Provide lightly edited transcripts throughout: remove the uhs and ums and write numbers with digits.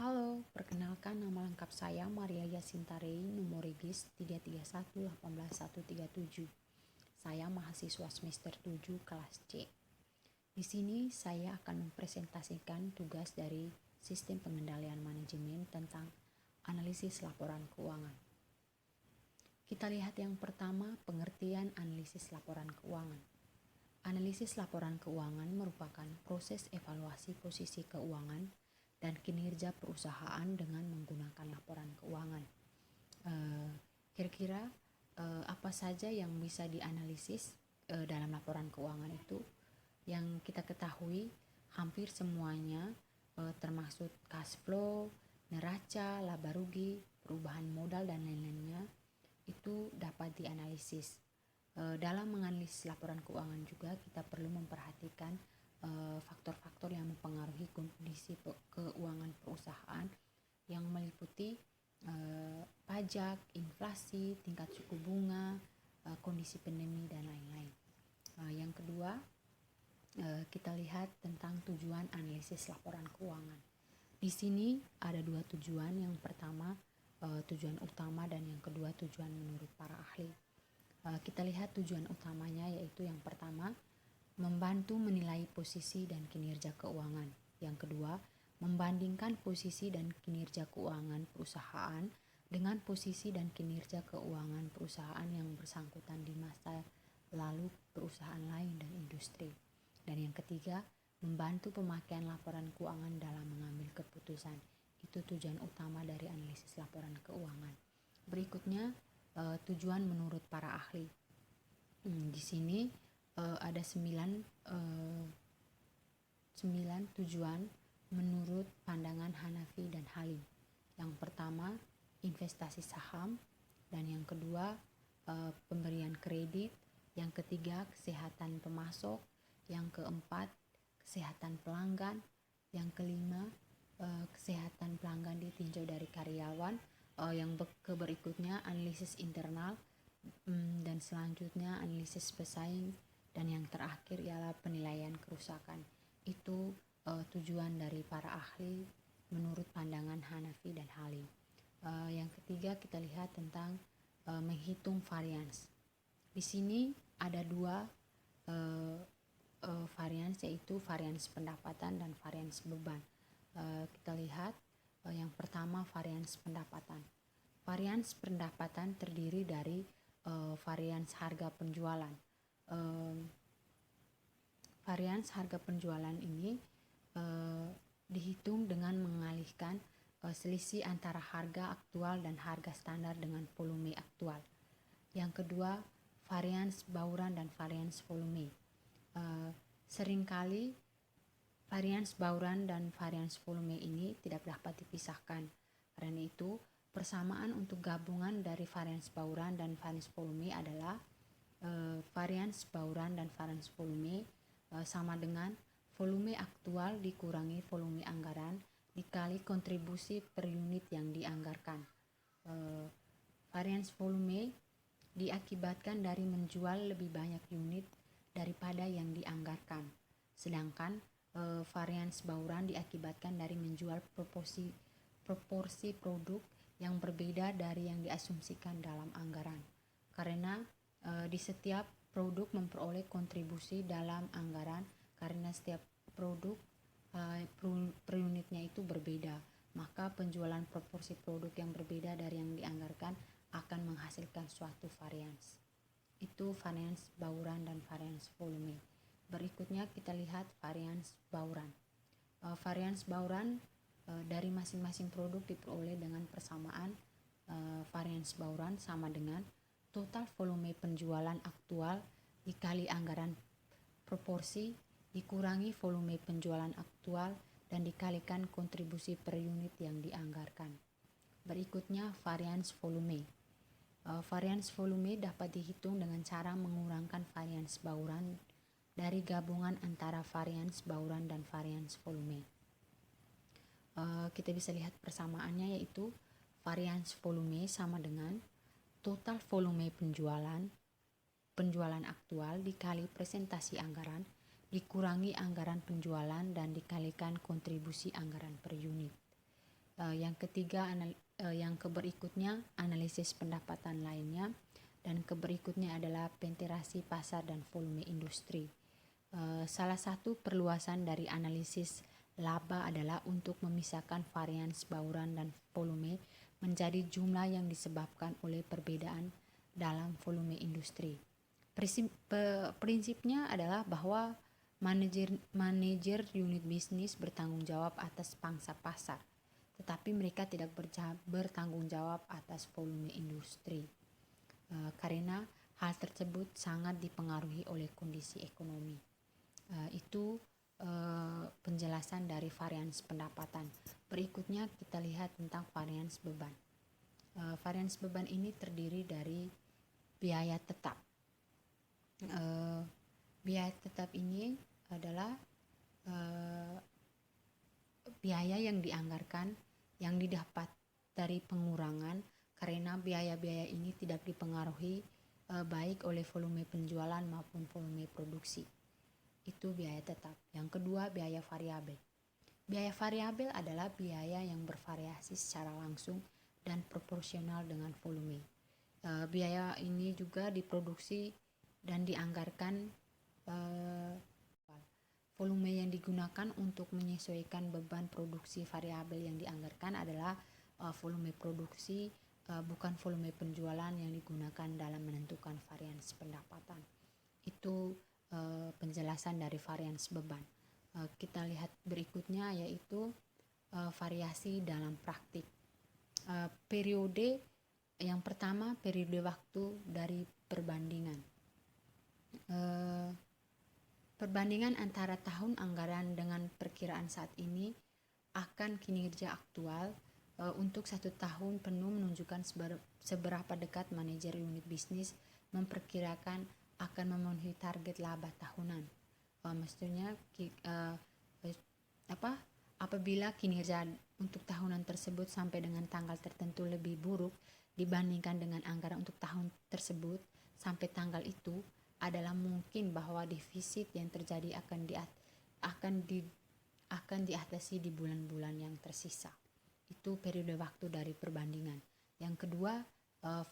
Halo, perkenalkan nama lengkap saya Maria Yasintarei, nomor regis 331 Saya mahasiswa semester 7 kelas C. Di sini saya akan mempresentasikan tugas dari Sistem Pengendalian Manajemen tentang analisis laporan keuangan. Kita lihat yang pertama, pengertian analisis laporan keuangan. Analisis laporan keuangan merupakan proses evaluasi posisi keuangan dan kinerja perusahaan dengan menggunakan laporan keuangan. Kira-kira apa saja yang bisa dianalisis dalam laporan keuangan itu? Yang kita ketahui hampir semuanya termasuk cash flow, neraca, laba rugi, perubahan modal dan lain-lainnya itu dapat dianalisis. Dalam menganalisis laporan keuangan juga kita perlu memperhatikan faktor-faktor yang mempengaruhi kondisi keuangan perusahaan yang meliputi pajak, inflasi, tingkat suku bunga, kondisi pandemi dan lain-lain. Yang kedua, kita lihat tentang tujuan analisis laporan keuangan. Di sini ada dua tujuan. Yang pertama tujuan utama dan yang kedua tujuan menurut para ahli. Kita lihat tujuan utamanya, yaitu yang pertama membantu menilai posisi dan kinerja keuangan. Yang kedua, membandingkan posisi dan kinerja keuangan perusahaan dengan posisi dan kinerja keuangan perusahaan yang bersangkutan di masa lalu perusahaan lain dan industri. Dan yang ketiga, membantu pemakaian laporan keuangan dalam mengambil keputusan. Itu tujuan utama dari analisis laporan keuangan. Berikutnya, tujuan menurut para ahli. Di sini ada 9 tujuan menurut pandangan Hanafi dan Halim. Yang pertama, investasi saham, dan yang kedua pemberian kredit, yang ketiga kesehatan pemasok, yang keempat kesehatan pelanggan, yang kelima kesehatan pelanggan ditinjau dari karyawan, yang berikutnya analisis internal, dan selanjutnya analisis pesaing, dan yang terakhir ialah penilaian kerusakan. Itu tujuan dari para ahli menurut pandangan Hanafi dan Halim. Yang ketiga kita lihat tentang menghitung varians. Di sini ada dua varians, yaitu varians pendapatan dan varians beban. Kita lihat yang pertama varians pendapatan. Varians pendapatan terdiri dari varians harga penjualan. Varians harga penjualan ini dihitung dengan mengalihkan selisih antara harga aktual dan harga standar dengan volume aktual. Yang kedua, varians bauran dan varians volume. Seringkali varians bauran dan varians volume ini tidak dapat dipisahkan. Karena itu, persamaan untuk gabungan dari varians bauran dan varians volume adalah varians bauran dan varians volume sama dengan volume aktual dikurangi volume anggaran dikali kontribusi per unit yang dianggarkan. Varians volume diakibatkan dari menjual lebih banyak unit daripada yang dianggarkan. Sedangkan varians bauran diakibatkan dari menjual proporsi produk yang berbeda dari yang diasumsikan dalam anggaran. Karena di setiap produk memperoleh kontribusi dalam anggaran, karena setiap produk per unitnya itu berbeda, maka penjualan proporsi produk yang berbeda dari yang dianggarkan akan menghasilkan suatu varians. Itu varians bauran dan varians volume. Berikutnya kita lihat varians bauran. Varians bauran dari masing-masing produk diperoleh dengan persamaan varians bauran sama dengan total volume penjualan aktual dikali anggaran proporsi dikurangi volume penjualan aktual dan dikalikan kontribusi per unit yang dianggarkan. Berikutnya varians volume. Varians volume dapat dihitung dengan cara mengurangkan varians bauran dari gabungan antara varians bauran dan varians volume. Kita bisa lihat persamaannya, yaitu varians volume sama dengan total volume penjualan aktual dikali presentasi anggaran dikurangi anggaran penjualan dan dikalikan kontribusi anggaran per unit. Yang ketiga, yang berikutnya analisis pendapatan lainnya, dan berikutnya adalah penetrasi pasar dan volume industri. Salah satu perluasan dari analisis laba adalah untuk memisahkan varians bauran dan volume menjadi jumlah yang disebabkan oleh perbedaan dalam volume industri. Prinsipnya adalah bahwa manajer unit bisnis bertanggung jawab atas pangsa pasar, tetapi mereka tidak bertanggung jawab atas volume industri, karena hal tersebut sangat dipengaruhi oleh kondisi ekonomi. Itu penjelasan dari varians pendapatan. Berikutnya kita lihat tentang varians beban. Varians beban ini terdiri dari biaya tetap. Biaya tetap ini adalah biaya yang dianggarkan yang didapat dari pengurangan, karena biaya-biaya ini tidak dipengaruhi baik oleh volume penjualan maupun volume produksi. Itu biaya tetap. Yang kedua, biaya variabel. Biaya variabel adalah biaya yang bervariasi secara langsung dan proporsional dengan volume. Biaya ini juga diproduksi dan dianggarkan. Volume yang digunakan untuk menyesuaikan beban produksi variabel yang dianggarkan adalah volume produksi, bukan volume penjualan yang digunakan dalam menentukan varians pendapatan. Itu penjelasan dari varians beban. Kita lihat berikutnya, yaitu variasi dalam praktik. Periode yang pertama, periode waktu dari perbandingan. Perbandingan antara tahun anggaran dengan perkiraan saat ini akan kinerja aktual untuk 1 tahun penuh menunjukkan seberapa dekat manajer unit bisnis memperkirakan akan memenuhi target laba tahunan. Maksudnya apabila kinerja untuk tahunan tersebut sampai dengan tanggal tertentu lebih buruk dibandingkan dengan anggaran untuk tahun tersebut sampai tanggal itu, adalah mungkin bahwa defisit yang terjadi akan diatasi di bulan-bulan yang tersisa. Itu periode waktu dari perbandingan. Yang kedua,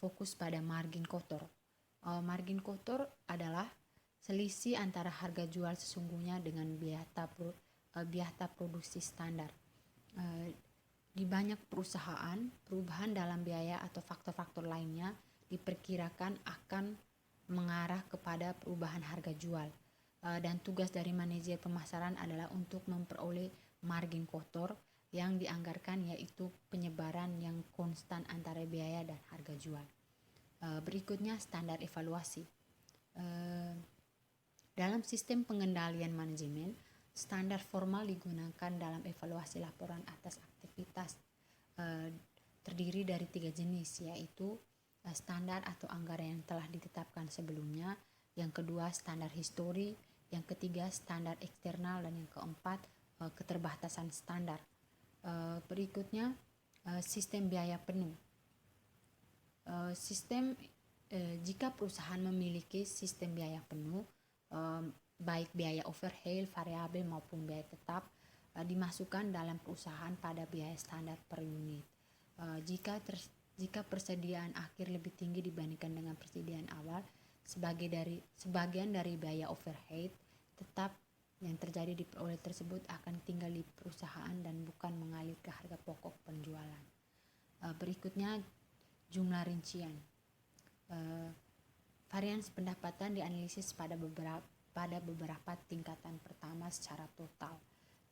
fokus pada margin kotor. Margin kotor adalah selisih antara harga jual sesungguhnya dengan biaya produksi standar. Di banyak perusahaan, perubahan dalam biaya atau faktor-faktor lainnya diperkirakan akan mengarah kepada perubahan harga jual, dan tugas dari manajer pemasaran adalah untuk memperoleh margin kotor yang dianggarkan, yaitu penyebaran yang konstan antara biaya dan harga jual. Berikutnya, standar evaluasi. Dalam sistem pengendalian manajemen, standar formal digunakan dalam evaluasi laporan atas aktivitas. Terdiri dari 3 jenis, yaitu standar atau anggaran yang telah ditetapkan sebelumnya, yang kedua standar histori, yang ketiga standar eksternal, dan yang keempat keterbatasan standar. Berikutnya, sistem biaya penuh. Jika perusahaan memiliki sistem biaya penuh, baik biaya overhead, variabel maupun biaya tetap, dimasukkan dalam perusahaan pada biaya standar per unit. Jika persediaan akhir lebih tinggi dibandingkan dengan persediaan awal, sebagian dari biaya overhead tetap yang terjadi di peroleh tersebut akan tinggal di perusahaan dan bukan mengalir ke harga pokok penjualan. Berikutnya, jumlah rincian. Varians pendapatan dianalisis pada beberapa tingkatan. Pertama, secara total,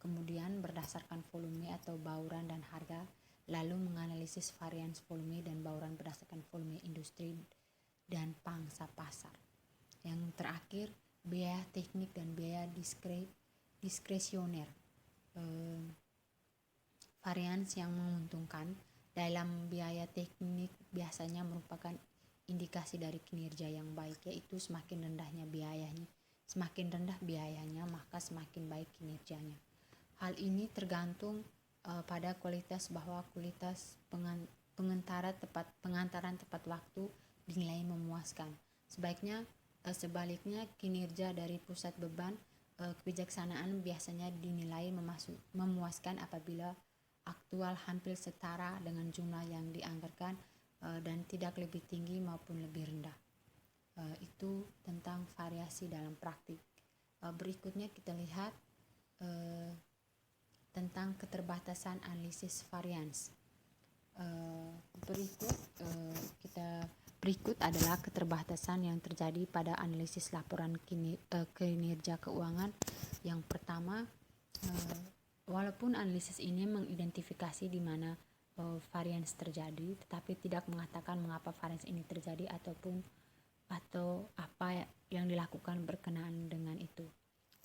kemudian berdasarkan volume atau bauran dan harga, lalu menganalisis varians volume dan bauran berdasarkan volume industri dan pangsa pasar. Yang terakhir, biaya teknik dan biaya diskresioner. Varians yang menguntungkan dalam biaya teknik biasanya merupakan indikasi dari kinerja yang baik, yaitu semakin rendah biayanya maka semakin baik kinerjanya. Hal ini tergantung pada kualitas pengantaran tepat waktu dinilai memuaskan. Sebaliknya kinerja dari pusat beban kebijaksanaan biasanya dinilai memuaskan aktual hampir setara dengan jumlah yang dianggarkan dan tidak lebih tinggi maupun lebih rendah. Itu tentang variasi dalam praktik. Berikutnya kita lihat tentang keterbatasan analisis varians. Berikut adalah keterbatasan yang terjadi pada analisis laporan kinerja keuangan. Yang pertama, walaupun analisis ini mengidentifikasi di mana varians terjadi, tetapi tidak mengatakan mengapa varians ini terjadi atau apa yang dilakukan berkenaan dengan itu.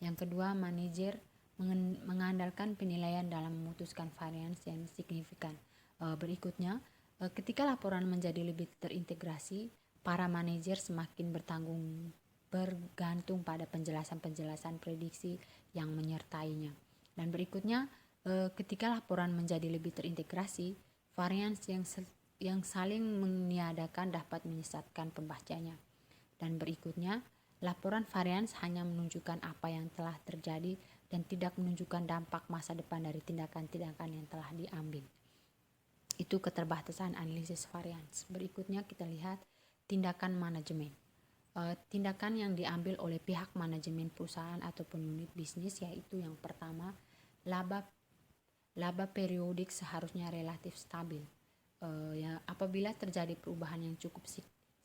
Yang kedua, manajer mengandalkan penilaian dalam memutuskan varians yang signifikan. Berikutnya, ketika laporan menjadi lebih terintegrasi, para manajer semakin bergantung pada penjelasan-penjelasan prediksi yang menyertainya. Dan berikutnya, ketika laporan menjadi lebih terintegrasi, varians yang saling meniadakan dapat menyesatkan pembacanya. Dan berikutnya, laporan varians hanya menunjukkan apa yang telah terjadi dan tidak menunjukkan dampak masa depan dari tindakan-tindakan yang telah diambil. Itu keterbatasan analisis varians. Berikutnya kita lihat tindakan manajemen. Tindakan yang diambil oleh pihak manajemen perusahaan ataupun unit bisnis, yaitu yang pertama, laba periodik seharusnya relatif stabil. Apabila terjadi perubahan yang cukup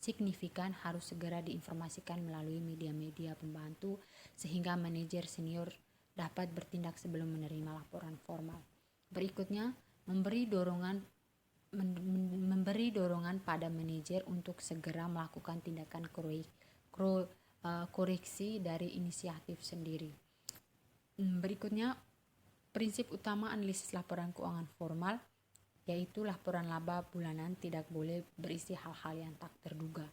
signifikan, harus segera diinformasikan melalui media-media pembantu sehingga manajer senior dapat bertindak sebelum menerima laporan formal. Berikutnya, memberi dorongan pada manajer untuk segera melakukan tindakan koreksi dari inisiatif sendiri. Berikutnya, prinsip utama analisis laporan keuangan formal, yaitu laporan laba bulanan tidak boleh berisi hal-hal yang tak terduga.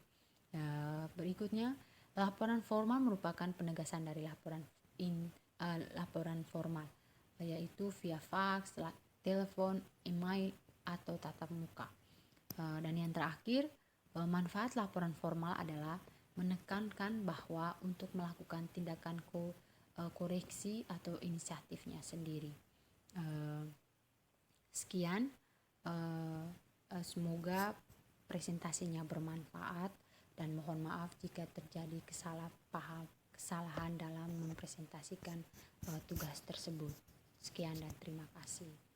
Berikutnya, laporan formal merupakan penegasan dari laporan formal, yaitu via fax, telepon, email, atau tatap muka. Dan yang terakhir, manfaat laporan formal adalah menekankan bahwa untuk melakukan tindakan koreksi atau inisiatifnya sendiri. Sekian, semoga presentasinya bermanfaat dan mohon maaf jika terjadi kesalahan dalam mempresentasikan tugas tersebut. Sekian dan terima kasih.